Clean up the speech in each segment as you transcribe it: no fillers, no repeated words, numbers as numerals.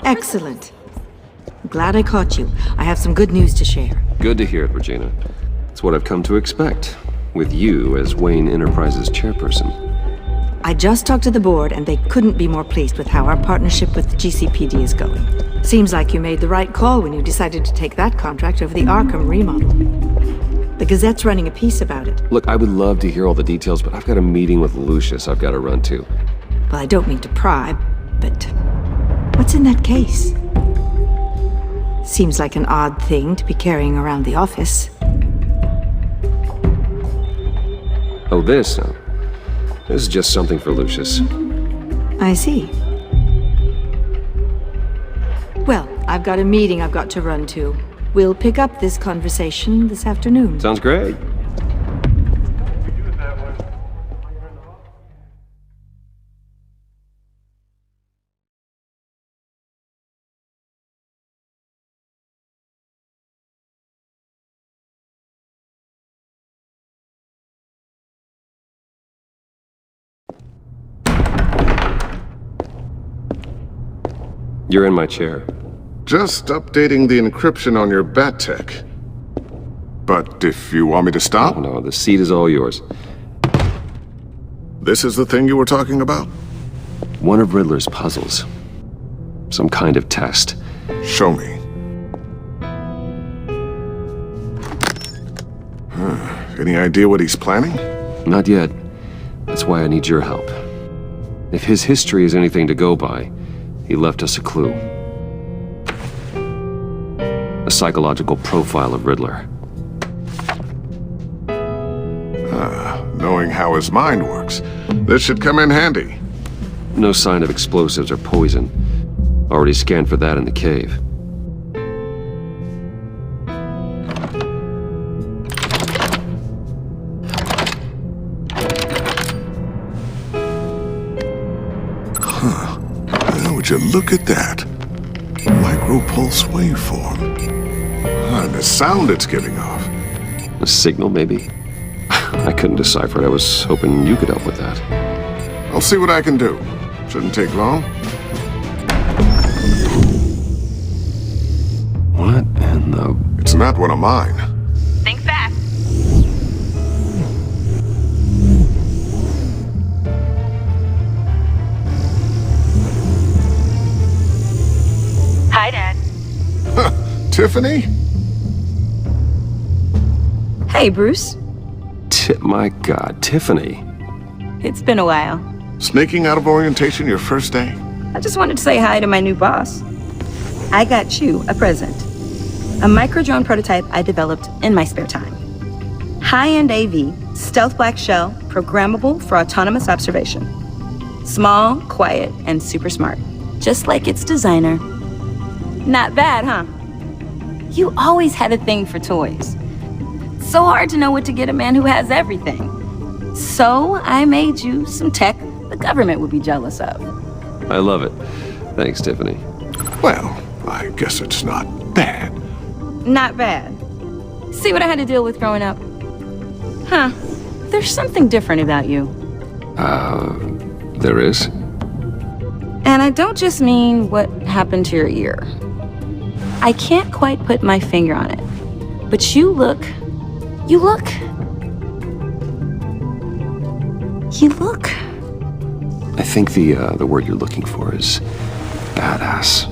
Excellent. Glad I caught you. I have some good news to share. Good to hear it, Regina. It's what I've come to expect, with you as Wayne Enterprises chairperson. I just talked to the board, and they couldn't be more pleased with how our partnership with GCPD is going. Seems like you made the right call when you decided to take that contract over the Arkham remodel. The Gazette's running a piece about it. Look, I would love to hear all the details, but I've got a meeting with Lucius I've got to run to. Well, I don't mean to pry, but what's in that case? Seems like an odd thing to be carrying around the office. Oh, this? No. This is just something for Lucius. I see. Well, I've got a meeting I've got to run to. We'll pick up this conversation this afternoon. Sounds great. You're in my chair. Just updating the encryption on your bat tech. But if you want me to stop? Oh, no, the seat is all yours. This is the thing you were talking about? One of Riddler's puzzles. Some kind of test. Show me. Any idea what he's planning? Not yet. That's why I need your help. If his history is anything to go by, he left us a clue. A psychological profile of Riddler. Knowing how his mind works, this should come in handy. No sign of explosives or poison. Already scanned for that in the cave. Would you look at that? Micro-pulse waveform. And the sound it's giving off. A signal, maybe? I couldn't decipher it. I was hoping you could help with that. I'll see what I can do. Shouldn't take long. What in the... It's not one of mine. Think fast. Hi, Dad. Tiffany? Hey, Bruce. My God, Tiffany. It's been a while. Sneaking out of orientation your first day? I just wanted to say hi to my new boss. I got you a present. A micro-drone prototype I developed in my spare time. High-end AV, stealth black shell, programmable for autonomous observation. Small, quiet, and super smart. Just like its designer. Not bad, huh? You always had a thing for toys. So hard to know what to get a man who has everything. So I made you some tech the government would be jealous of. I love it. Thanks, Tiffany. Well, I guess it's not bad. Not bad. See what I had to deal with growing up? Huh. There's something different about you. There is? And I don't just mean what happened to your ear. I can't quite put my finger on it. But you look... I think the word you're looking for is badass.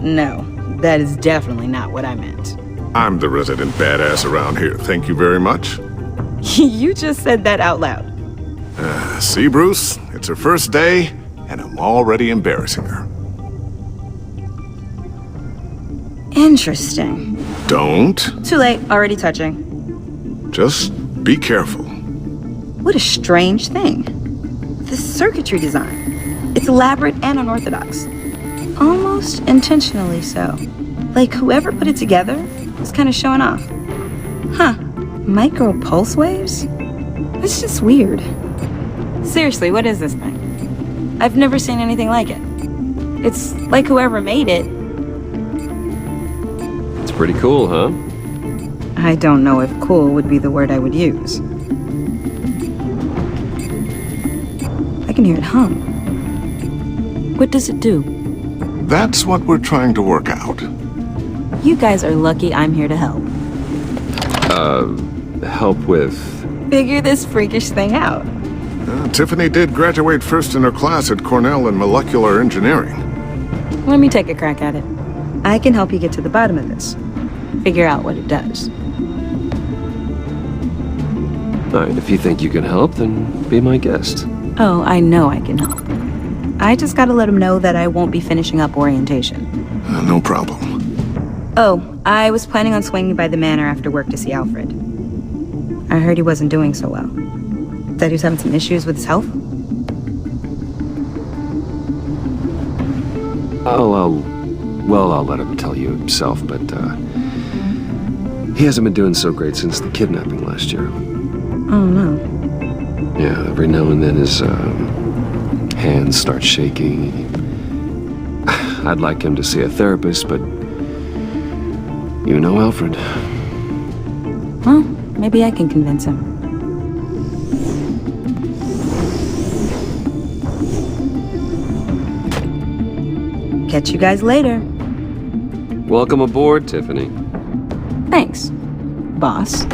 No. That is definitely not what I meant. I'm the resident badass around here. Thank you very much. You just said that out loud. See, Bruce? It's her first day, and I'm already embarrassing her. Interesting. Don't. Too late. Already touching. Just be careful. What a strange thing. The circuitry design. It's elaborate and unorthodox. Almost intentionally so. Like whoever put it together was kind of showing off. Huh. Micro pulse waves? That's just weird. Seriously, what is this thing? I've never seen anything like it. It's like whoever made it. It's pretty cool, huh? I don't know if cool would be the word I would use. I can hear it hum. What does it do? That's what we're trying to work out. You guys are lucky I'm here to help. Help with... Figure this freakish thing out. Tiffany did graduate first in her class at Cornell in molecular engineering. Let me take a crack at it. I can help you get to the bottom of this. Figure out what it does. Alright, if you think you can help, then be my guest. Oh, I know I can help. I just gotta let him know that I won't be finishing up orientation. No problem. Oh, I was planning on swinging by the manor after work to see Alfred. I heard he wasn't doing so well. Said he was having some issues with his health. I'll let him tell you himself, but, he hasn't been doing so great since the kidnapping last year. Oh, no. Yeah, every now and then his, hands start shaking. I'd like him to see a therapist, but you know Alfred. Well, maybe I can convince him. Catch you guys later. Welcome aboard, Tiffany. Thanks, boss.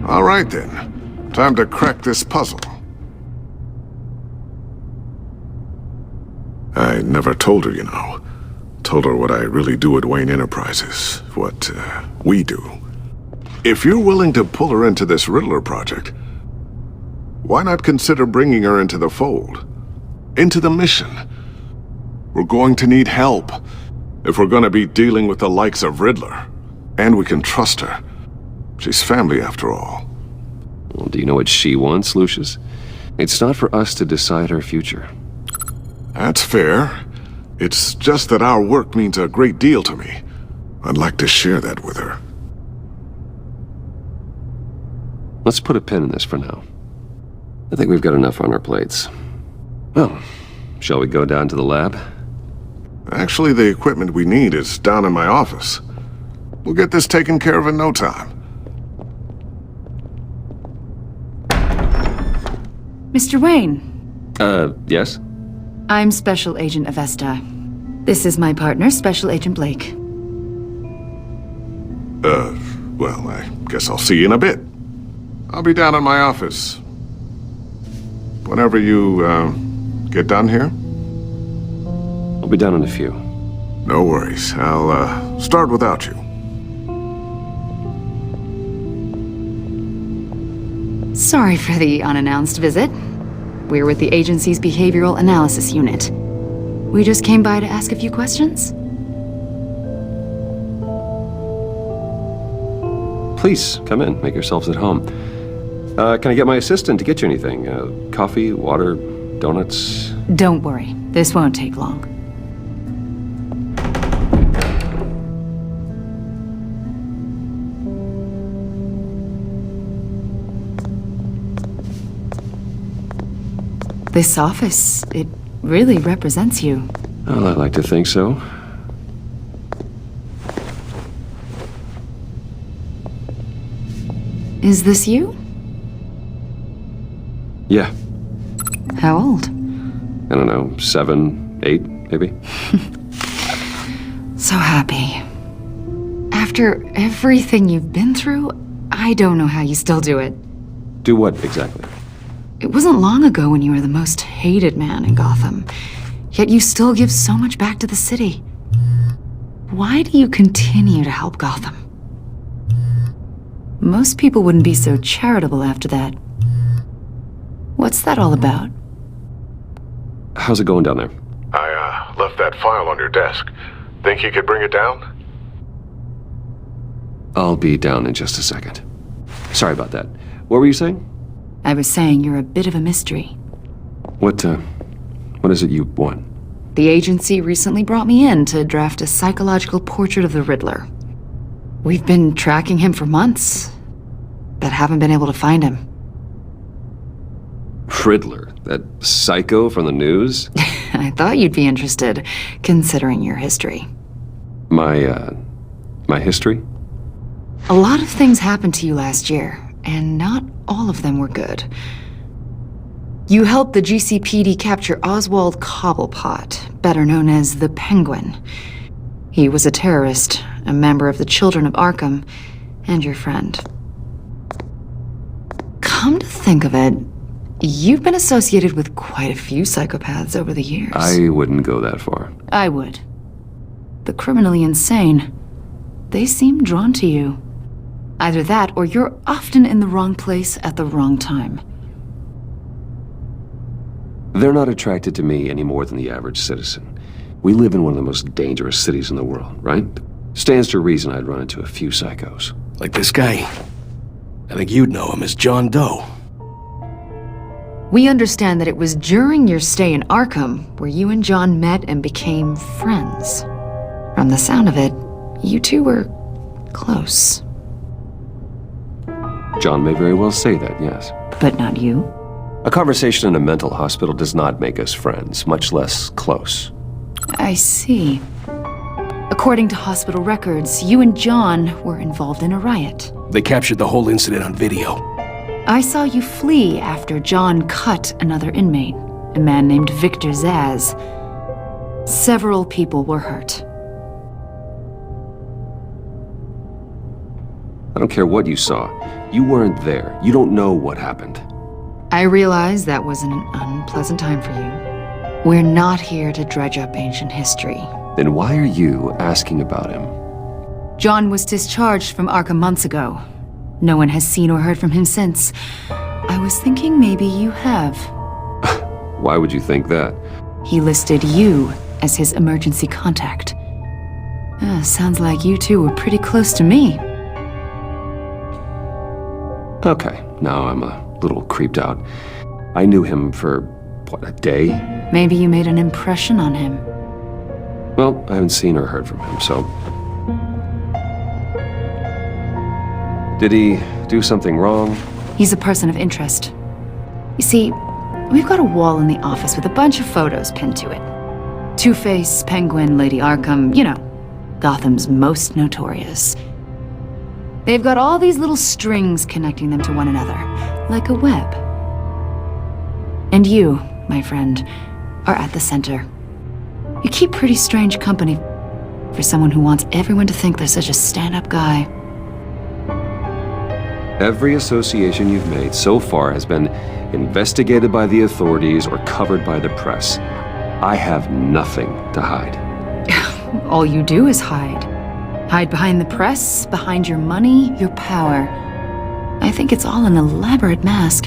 All right then. Time to crack this puzzle. I never told her, you know. Told her what I really do at Wayne Enterprises. What, we do. If you're willing to pull her into this Riddler project, why not consider bringing her into the fold? Into the mission? We're going to need help if we're going to be dealing with the likes of Riddler. And we can trust her. She's family after all. Well, do you know what she wants, Lucius? It's not for us to decide her future. That's fair. It's just that our work means a great deal to me. I'd like to share that with her. Let's put a pin in this for now. I think we've got enough on our plates. Well, shall we go down to the lab? Actually, the equipment we need is down in my office. We'll get this taken care of in no time. Mr. Wayne. Yes? I'm Special Agent Avesta. This is my partner, Special Agent Blake. Well, I guess I'll see you in a bit. I'll be down in my office. Whenever you, get done here? I'll be down in a few. No worries. I'll, start without you. Sorry for the unannounced visit. We're with the agency's Behavioral Analysis Unit. We just came by to ask a few questions. Please, come in. Make yourselves at home. Can I get my assistant to get you anything? Coffee, water, donuts? Don't worry, this won't take long. This office, it really represents you. Well, I'd like to think so. Is this you? Yeah. How old? I don't know, 7, 8, maybe? So happy. After everything you've been through, I don't know how you still do it. Do what, exactly? It wasn't long ago when you were the most hated man in Gotham, yet you still give so much back to the city. Why do you continue to help Gotham? Most people wouldn't be so charitable after that. What's that all about? How's it going down there? I, left that file on your desk. Think you could bring it down? I'll be down in just a second. Sorry about that. What were you saying? I was saying you're a bit of a mystery. What is it you want? The agency recently brought me in to draft a psychological portrait of the Riddler. We've been tracking him for months, but haven't been able to find him. Riddler? That psycho from the news? I thought you'd be interested, considering your history. My history? A lot of things happened to you last year, and not all of them were good. You helped the GCPD capture Oswald Cobblepot, better known as the Penguin. He was a terrorist, a member of the Children of Arkham, and your friend. Come to think of it, you've been associated with quite a few psychopaths over the years. I wouldn't go that far. I would. The criminally insane. They seem drawn to you. Either that, or you're often in the wrong place at the wrong time. They're not attracted to me any more than the average citizen. We live in one of the most dangerous cities in the world, right? Stands to reason I'd run into a few psychos. Like this guy. I think you'd know him as John Doe. We understand that it was during your stay in Arkham where you and John met and became friends. From the sound of it, you two were close. John may very well say that, yes. But not you? A conversation in a mental hospital does not make us friends, much less close. I see. According to hospital records, you and John were involved in a riot. They captured the whole incident on video. I saw you flee after John cut another inmate, a man named Victor Zaz. Several people were hurt. I don't care what you saw. You weren't there. You don't know what happened. I realize that was an unpleasant time for you. We're not here to dredge up ancient history. Then why are you asking about him? John was discharged from Arkham months ago. No one has seen or heard from him since. I was thinking maybe you have. Why would you think that? He listed you as his emergency contact. Sounds like you two were pretty close to me. Okay, now I'm a little creeped out. I knew him for, what, a day? Maybe you made an impression on him. Well, I haven't seen or heard from him, so... Did he do something wrong? He's a person of interest. You see, we've got a wall in the office with a bunch of photos pinned to it. Two-Face, Penguin, Lady Arkham, you know, Gotham's most notorious. They've got all these little strings connecting them to one another, like a web. And you, my friend, are at the center. You keep pretty strange company for someone who wants everyone to think they're such a stand-up guy. Every association you've made so far has been investigated by the authorities or covered by the press. I have nothing to hide. All you do is hide. Hide behind the press, behind your money, your power. I think it's all an elaborate mask.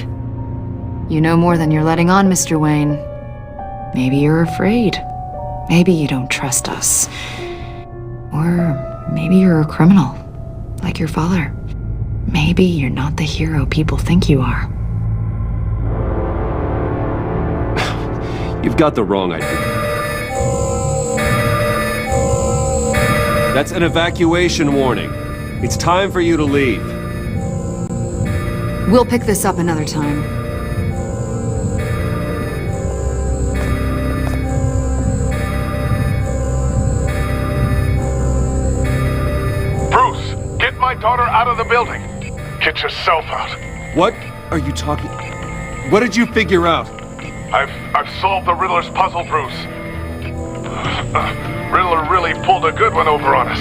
You know more than you're letting on, Mr. Wayne. Maybe you're afraid. Maybe you don't trust us. Or maybe you're a criminal, like your father. Maybe you're not the hero people think you are. You've got the wrong idea. That's an evacuation warning. It's time for you to leave. We'll pick this up another time. Bruce, get my daughter out of the building. Get yourself out. What are you talking... What did you figure out? I've solved the Riddler's puzzle, Bruce. Riddler really pulled a good one over on us.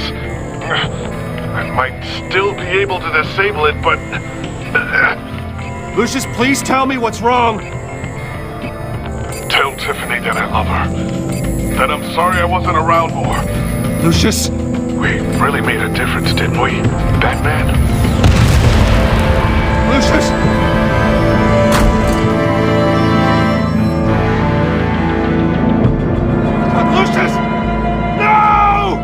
I might still be able to disable it, but... Lucius, please tell me what's wrong. Tell Tiffany that I love her. That I'm sorry I wasn't around more. Lucius? We really made a difference, didn't we, Batman? Lucius! Lucius! No!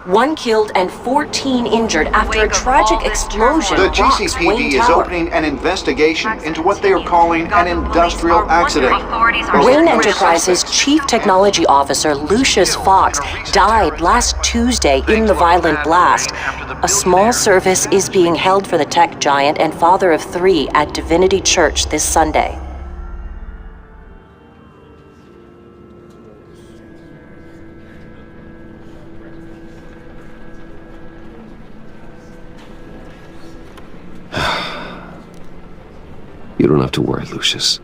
One killed and 14 injured after a tragic explosion The rocks GCPD Wayne is Tower. opening an investigation into what they are calling an industrial accident. Wayne Enterprises' Chief Technology Officer Lucius Fox died last Tuesday in the violent blast. A small service is being held for the tech giant and father of 3 at Divinity Church this Sunday. You don't have to worry, Lucius.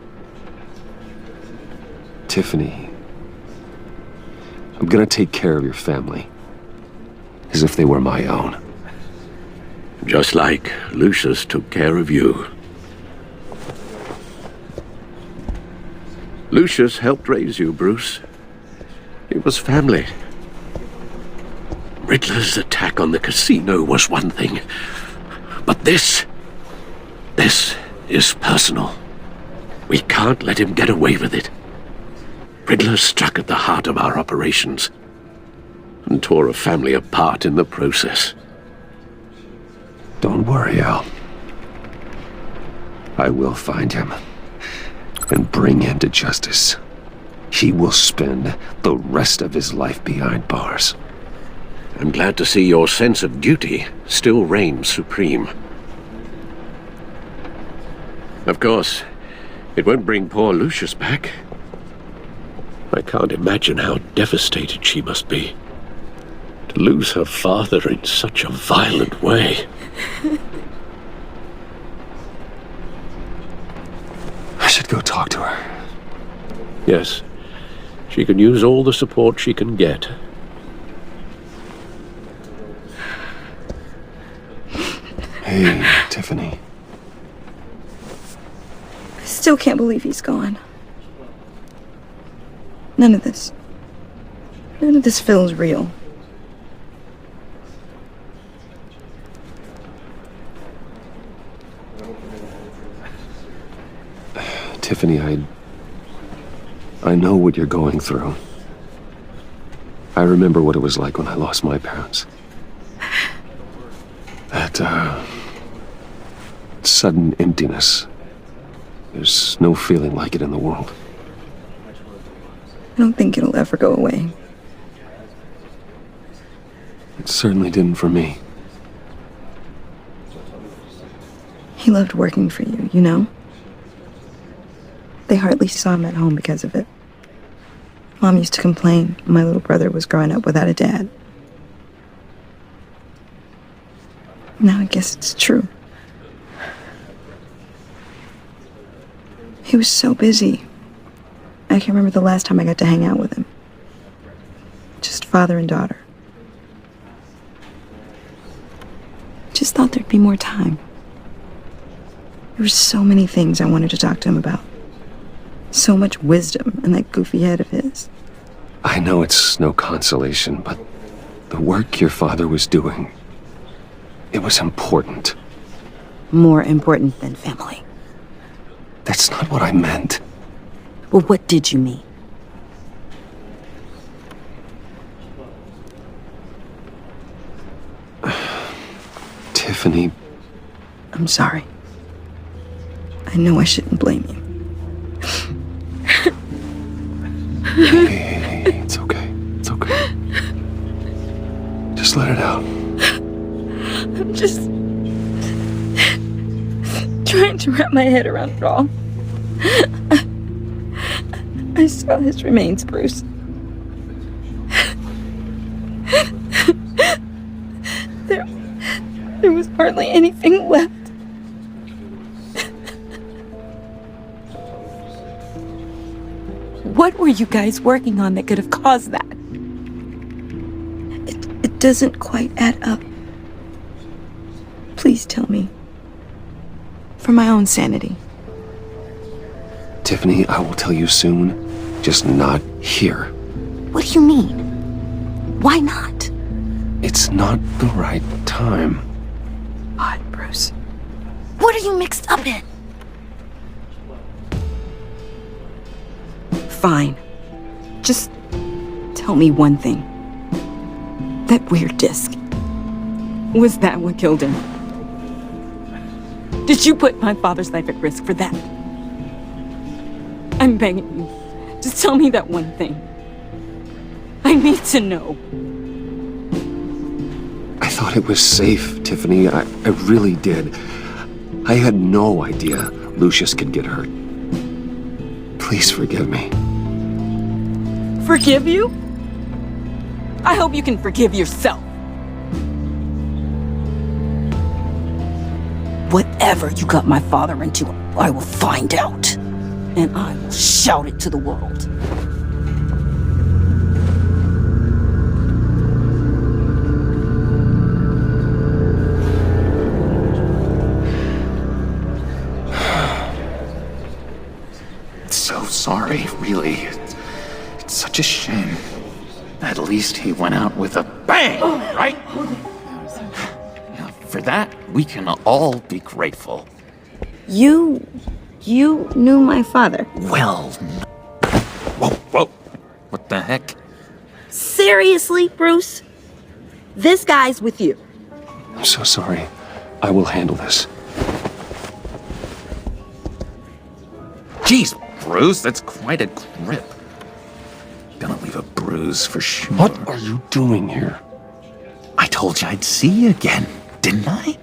Tiffany, I'm gonna take care of your family. As if they were my own. Just like Lucius took care of you. Lucius helped raise you, Bruce. It was family. Riddler's attack on the casino was one thing. But this is personal. We can't let him get away with it. Riddler struck at the heart of our operations and tore a family apart in the process. Don't worry, Al. I will find him and bring him to justice. He will spend the rest of his life behind bars. I'm glad to see your sense of duty still reigns supreme. Of course, it won't bring poor Lucius back. I can't imagine how devastated she must be. To lose her father in such a violent way. I should go talk to her. Yes, she can use all the support she can get. Hey, Tiffany. I still can't believe he's gone. None of this feels real. Tiffany, I know what you're going through. I remember what it was like when I lost my parents. That, sudden emptiness. There's no feeling like it in the world. I don't think it'll ever go away. It certainly didn't for me. He loved working for you, you know? They hardly saw him at home because of it. Mom used to complain my little brother was growing up without a dad. Now I guess it's true. He was so busy. I can't remember the last time I got to hang out with him. Just father and daughter. Just thought there'd be more time. There were so many things I wanted to talk to him about. So much wisdom in that goofy head of his. I know it's no consolation, but the work your father was doing, it was important. More important than family. That's not what I meant. Well, what did you mean? Tiffany. I'm sorry. I know I shouldn't blame you. Hey, it's okay. It's okay. Just let it out. I'm just trying to wrap my head around it all. I saw his remains, Bruce. There was hardly anything left. What were you guys working on that could have caused that? It doesn't quite add up. Please tell me. For my own sanity. Tiffany, I will tell you soon, just not here. What do you mean? Why not? It's not the right time. Odd, Bruce. What are you mixed up in? Fine. Just tell me one thing. That weird disc. Was that what killed him? Did you put my father's life at risk for that? I'm begging you. Just tell me that one thing. I need to know. I thought it was safe, Tiffany. I really did. I had no idea Lucius could get hurt. Please forgive me. Forgive you? I hope you can forgive yourself. Whatever you got my father into, I will find out. And I will shout it to the world. So sorry, really. It's such a shame. At least he went out with a bang, right? For that, we can all be grateful. You knew my father. Well, whoa. What the heck? Seriously, Bruce? This guy's with you. I'm so sorry. I will handle this. Jeez, Bruce, that's quite a grip. Gonna leave a bruise for sure. What are you doing here? I told you I'd see you again, didn't I?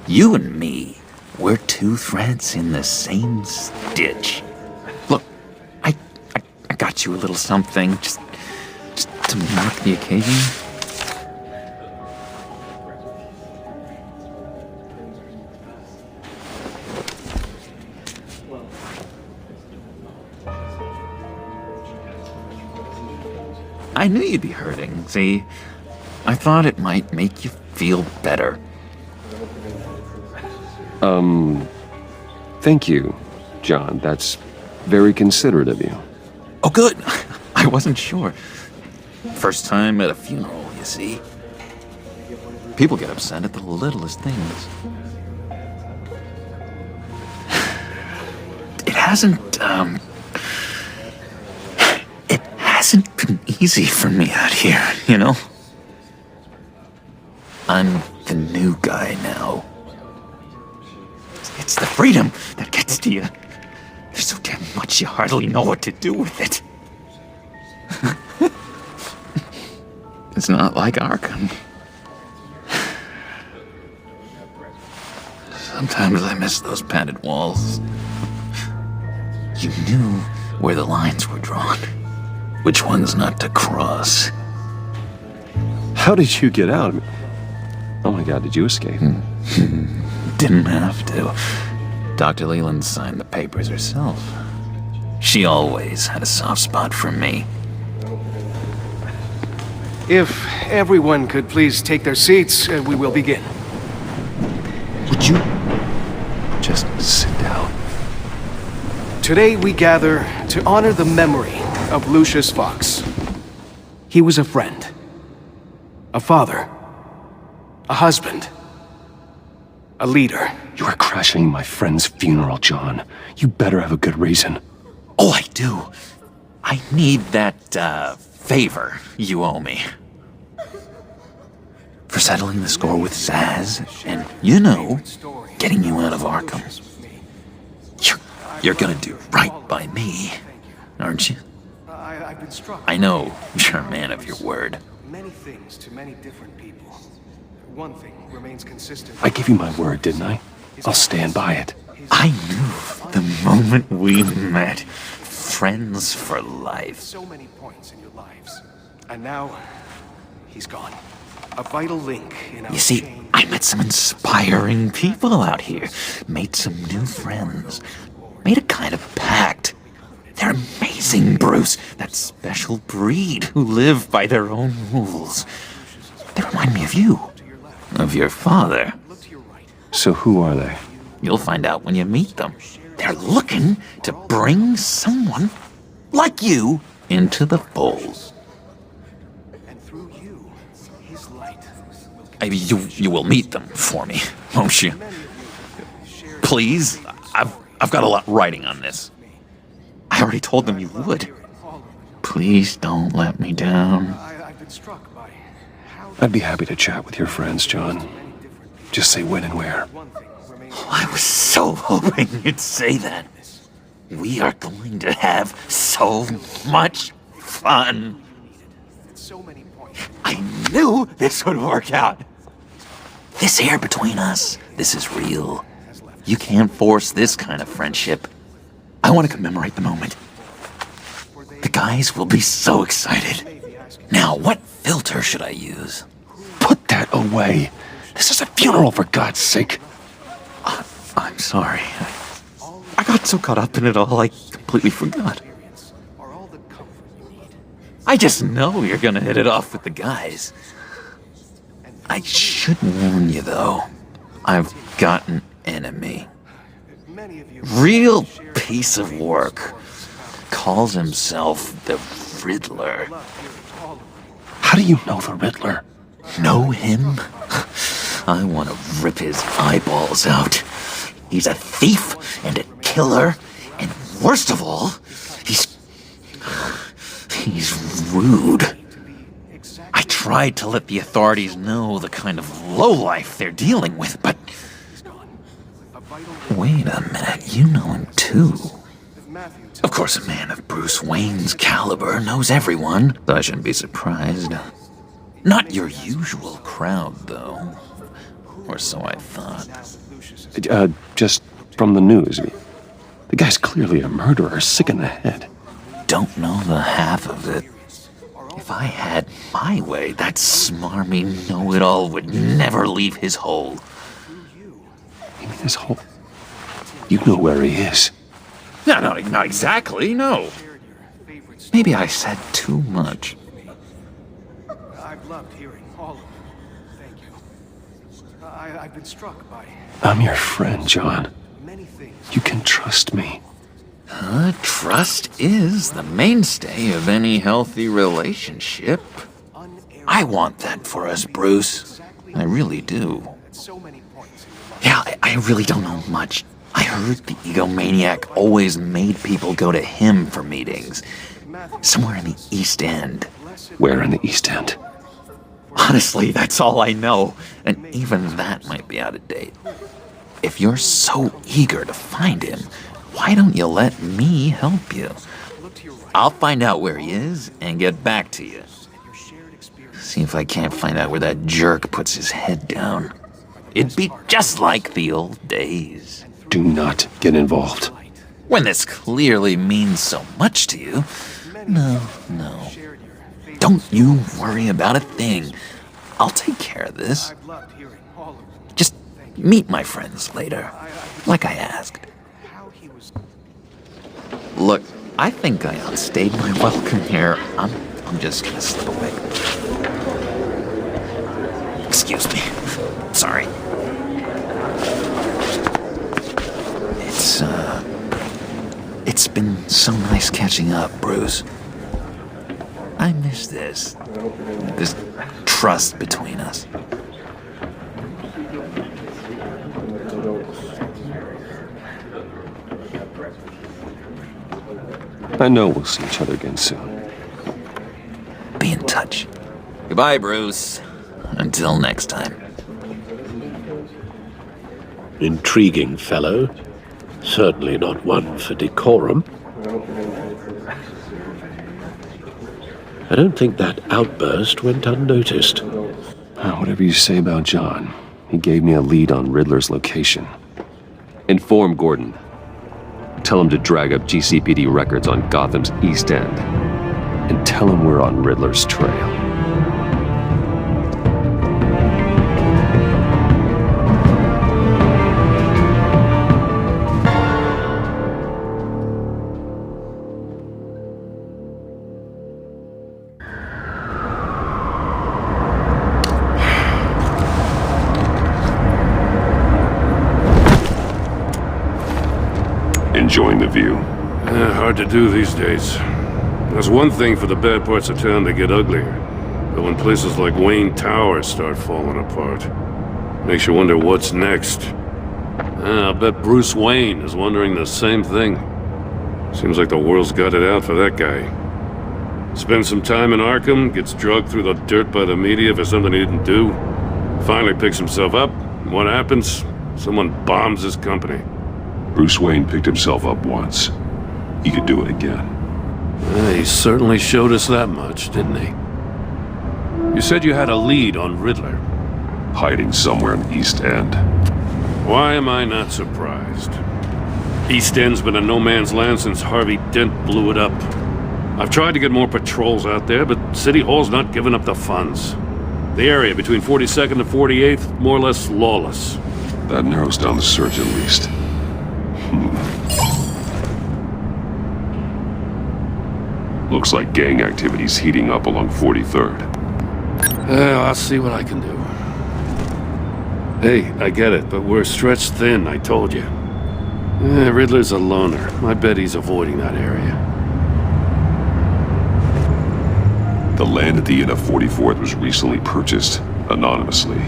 You and me, we're two threads in the same stitch. Look, I got you a little something, just to mark the occasion. I knew you'd be hurting, see? I thought it might make you feel better. Thank you, John. That's very considerate of you. Oh, good. I wasn't sure. First time at a funeral, you see. People get upset at the littlest things. It hasn't been easy for me out here, you know? I'm the new guy now. It's the freedom that gets to you. There's so damn much you hardly know what to do with it. It's not like Arkham. Sometimes I miss those padded walls. You knew where the lines were drawn. Which ones not to cross. How did you get out? Oh my God, did you escape? Didn't have to. Dr. Leland signed the papers herself. She always had a soft spot for me. If everyone could please take their seats, we will begin. Would you just sit down? Today we gather to honor the memory of Lucius Fox. He was a friend, a father, a husband, a leader. You are crashing my friend's funeral, John. You better have a good reason. Oh, I do. I need that, favor you owe me. For settling the score with Zaz, and, you know, getting you out of Arkham. You're gonna do right by me, aren't you? I've been struck. I know you're a man of your word. Many things to many different people. One thing remains consistent. I gave you my word, didn't I? I'll stand by it. I knew the moment we met. Friends for life. So many points in your lives. And now, he's gone. A vital link in our You see, chain. I met some inspiring people out here. Made some new friends. Made a kind of pact. They're amazing, Bruce. That special breed who live by their own rules. They remind me of you. Of your father. So who are they? You'll find out when you meet them. They're looking to bring someone like you into the fold. And through you, his light will You will meet them for me, won't you? Please, I've got a lot riding on this. I already told them you would. Please don't let me down. I've been struck by how I'd be happy to chat with your friends, John. Just say when and where. one thing remains. I was so hoping you'd say that. We are going to have so much fun. So many points. I knew this would work out. This air between us, this is real. You can't force this kind of friendship. I want to commemorate the moment. The guys will be so excited. Now, what filter should I use? Put that away. This is a funeral, for God's sake. I'm sorry. I got so caught up in it all, I completely forgot. I just know you're gonna hit it off with the guys. I should warn you, though. I've got an enemy. Real piece of work. Calls himself the Riddler. How do you know the Riddler? Know him? I want to rip his eyeballs out. He's a thief and a killer, and worst of all, he's rude. I tried to let the authorities know the kind of lowlife they're dealing with, but... Wait a minute, you know him too. Of course, a man of Bruce Wayne's caliber knows everyone, so I shouldn't be surprised. Not your usual crowd, though. Or so I thought. Just from the news. The guy's clearly a murderer, sick in the head. Don't know the half of it. If I had my way, that smarmy know-it-all would never leave his hole. You mean his hole? You know where he is. No, not exactly, no. Maybe I said too much. I've loved hearing all of it. Thank you. I've been struck by I'm your friend, John. many things. You can trust me. Trust is the mainstay of any healthy relationship. I want that for us, Bruce. I really do. Yeah, I really don't know much. I heard the egomaniac always made people go to him for meetings. Somewhere in the East End. Where in the East End? Honestly, that's all I know. And even that might be out of date. If you're so eager to find him, why don't you let me help you? I'll find out where he is and get back to you. See if I can't find out where that jerk puts his head down. It'd be just like the old days. Do not get involved. When this clearly means so much to you. No. Don't you worry about a thing. I'll take care of this. Just meet my friends later, like I asked. Look, I think I outstayed my welcome here. I'm just gonna slip away. Excuse me. Sorry. It's been so nice catching up, Bruce. I miss this trust between us. I know we'll see each other again soon. Be in touch. Goodbye, Bruce. Until next time. Intriguing fellow. Certainly not one for decorum. I don't think that outburst went unnoticed. Whatever you say about John, he gave me a lead on Riddler's location. Inform Gordon. Tell him to drag up GCPD records on Gotham's East End. And tell him we're on Riddler's trail. Enjoying the view? Hard to do these days. There's one thing for the bad parts of town to get uglier, but when places like Wayne Tower start falling apart, makes you wonder what's next. I'll bet Bruce Wayne is wondering the same thing. Seems like the world's got it out for that guy. Spends some time in Arkham, gets drugged through the dirt by the media for something he didn't do, finally picks himself up, and what happens? Someone bombs his company. Bruce Wayne picked himself up once. He could do it again. He certainly showed us that much, didn't he? You said you had a lead on Riddler. Hiding somewhere in the East End. Why am I not surprised? East End's been a no-man's land since Harvey Dent blew it up. I've tried to get more patrols out there, but City Hall's not giving up the funds. The area between 42nd and 48th, more or less lawless. That narrows down the search at least. Looks like gang activity's heating up along 43rd. I'll see what I can do. Hey, I get it, but we're stretched thin, I told you. Riddler's a loner. I bet he's avoiding that area. The land at the end of 44th was recently purchased, anonymously.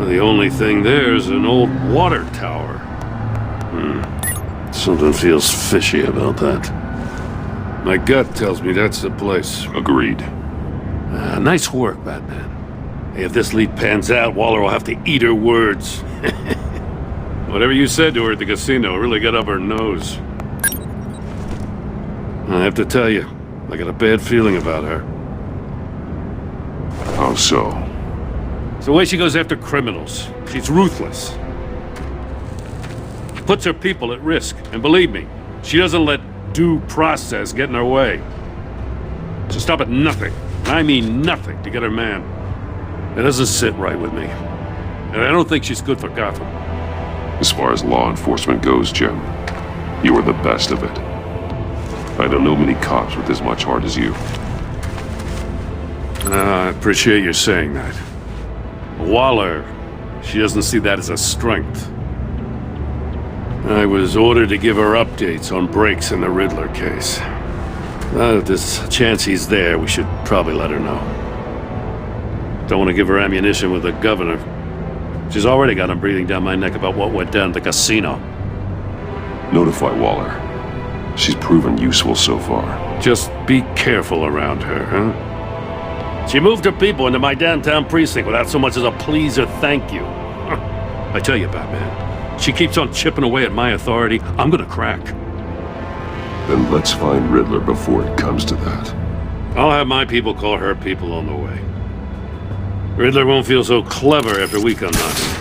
The only thing there is an old water tower. Something feels fishy about that. My gut tells me that's the place. Agreed. Nice work, Batman. Hey, if this lead pans out, Waller will have to eat her words. Whatever you said to her at the casino really got up her nose. I have to tell you, I got a bad feeling about her. How so? It's the way she goes after criminals. She's ruthless. Puts her people at risk. And believe me, she doesn't let due process get in her way. She'll stop at nothing. I mean nothing to get her man. It doesn't sit right with me. And I don't think she's good for Gotham. As far as law enforcement goes, Jim, you are the best of it. I don't know many cops with as much heart as you. I appreciate you saying that. Waller, she doesn't see that as a strength. I was ordered to give her updates on breaks in the Riddler case. If there's a chance he's there, we should probably let her know. Don't want to give her ammunition with the governor. She's already got him breathing down my neck about what went down at the casino. Notify Waller. She's proven useful so far. Just be careful around her, huh? She moved her people into my downtown precinct without so much as a please or thank you. I tell you, Batman, she keeps on chipping away at my authority, I'm gonna crack. Then let's find Riddler before it comes to that. I'll have my people call her people on the way. Riddler won't feel so clever after we come knocking.